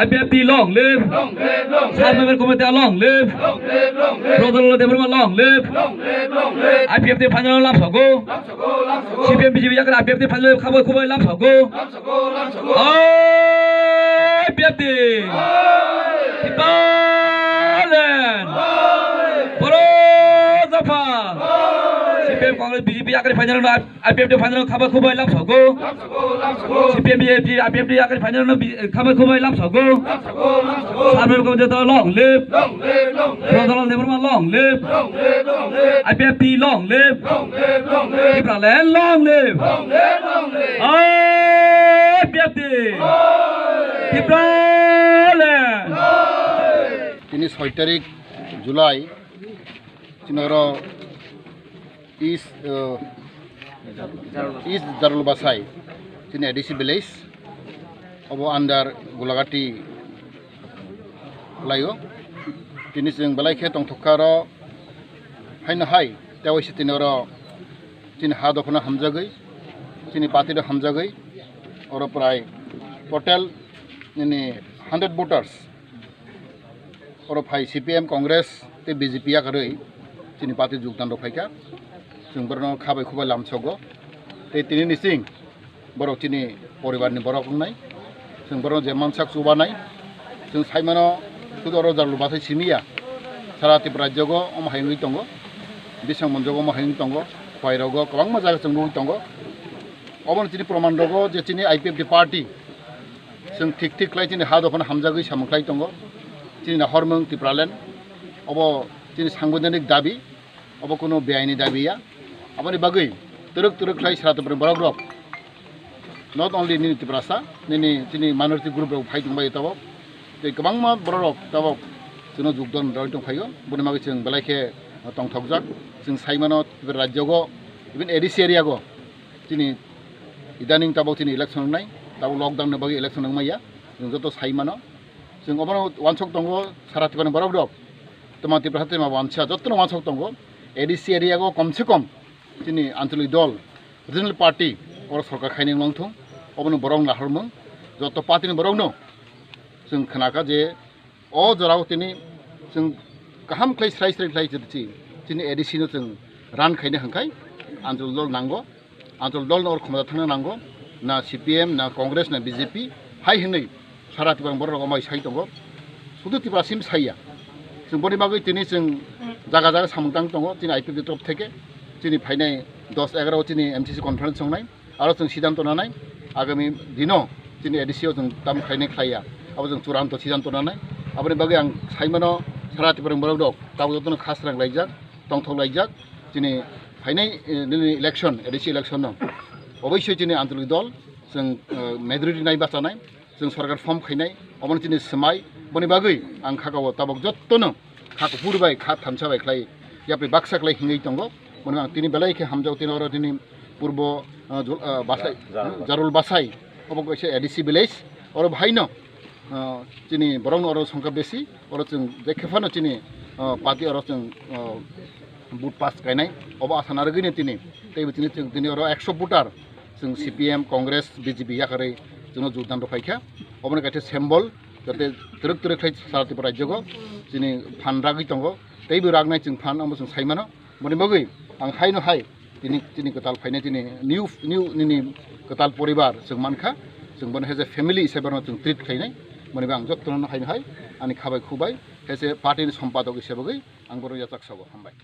IPFT long live. Simon Committee long live. Brother Deborah long live. IPFT final lap so go. CPM BJP yakar IPFT final khabar lap so go. IPFT. Tibalan. Borozafa. CPM Congress BJP yakar final IPFT final khabar lap so go. CPM BJP IPFT yakar final khabar lap so go. Simon Committee long live. Brother Deborah long live. IPFT long live. Tibalan long live. IPFT. Tibalan. Ini 6 tarik Julai Cinoro East Darul Basai Cine edisi village Obo under Gulagati Layo Cine sing balai ke tong thokaro haina hai tewai sitinoro Cine hadofna hamjagai Cine pati do hamjagai oro prai total ini 100 voters और भाई CPM Congress ते BJP या करे चिनी party जुगदान रफाइका जों बरनो खाबाय खुबाय लामसगो ते तिनि निसिं बरक चिनी परिवारनि बरक बुंनाय जों बरनो जे मानसाक सुबानाय जों साइमानो सुदरो जारलु बाथाय सिमिया सारा त्रिपुरा राज्यगो अमहायनि दंगो बिसां मनजगो अमहायनि दंगो फायरगो गोबां मजा जों नुय दंगो अबन चिनी प्रमाण दंगो जे चिनी IPFT पार्टी जों थिक थिक लाय चिनी हादफन हामजागै सामख्लाय दंगो Cini hormon Tipralan, obo cini sanggudanik dabi, obo kuno beaini dabi ya, apa ni bagai, teruk lagi 100% berok. Not only ni Tiprasa, ni cini minority group berok fighting bayi tawab, jadi kebang mah berok tawab, cina jugdon berok itu fayo, bukan magi cing balai ke tong thokjak, cing saimano Rajago, even edisi area go, cini idaning tawab cini election nai, tawab lockdown ni bagi election nang maya, cing joto saimano. जों अबनो वानसक दंगो सारातिबानो बरक दक तमाति प्रहाते मा वानसा जत्तनो वानसक दंगो ADC एरियागो कमसे कम जोंनि आन्चलिक दल regional party और सरकार खायनि लंथं अबनो बरक नाहरमों जत्त पार्टीनि बरक no जों खोनाका जे अ जराव तिनि जों गाहाम क्लाय स्राय जति जोंनि एडिसिनो जों रान खायनो हंखाय आन्चलिक दल नांगो आन्चलिक दल और खमदा थांनो नांगो ना CPM ना कांग्रेस ना BJP हाय हनै सारा तिबां बर रगमाय साइ दंगो सुदु तिबासिम साइया जों बनि बागै तिनि जों जागा जागा सामंतां दंगो तिनि IPFT टप थेके तिनि फायनाय 10-11 तिनि MCC कन्फारेन्स संनाय आरो जों सिद्धान्त लानाय आगामी दिनो तिनि एडिसियाव जों दाम खायनाय खाया आबो जों चुरान्त सिद्धान्त लानाय आबनि बागै आं साइमानो सारा तिबां बर दक ताबो जतनो खासरां लायजाक तंथं लायजाक तिनि फायनाय इलेक्शन एडिसि इलेक्शन नो अबयस्य तिनि आन्चलिक दल जों मेजरिटी नाय बाचानाय जों सरकार फर्म खायनाय अबन तिनि समाय बनि बागै आं खागाव ताबक जत्तनो खाखौ पुरबाय खा थामसाबाय खाय यापे बाक्साखलाय हिङै दंगो बनि आं तिनि बेलायखे हामजाव तिनि अर तिनि पूर्व बासाय जारुल बासाय अबक एसे एडिसि विलेज और भाइनो तिनि बरं अर संख्या बेसि और जों जेखेफानो तिनि पार्टी अर जों बुट पास गायनाय अब आसान आरो गैनो तिनि तेबो तिनि अर 100 भोटार जों CPM कांग्रेस BJP याखरै जोंनो जुगदान रफाइखा अबनो गायथे सेम्बल जाते तरक खाय सारा त्रिपुरा राज्यगो जोंनि फान रागै दंगो दैबो रागनाय जों फान आंबो जों साइमानो बनि बागै आं हायनो हाय तिनि कताल फायनाय तिनि निउ निनि कताल परिवार जों मानखा जों बन हेज ए फेमिली हिसाबै जों ट्रिट खायनाय बनि आं जत्तनो हायनो हाय आंनि खाबाय खुबाय हेज ए पार्टीनि सम्पादक हिसाबै आं बर' याचाक सागो हामबाय।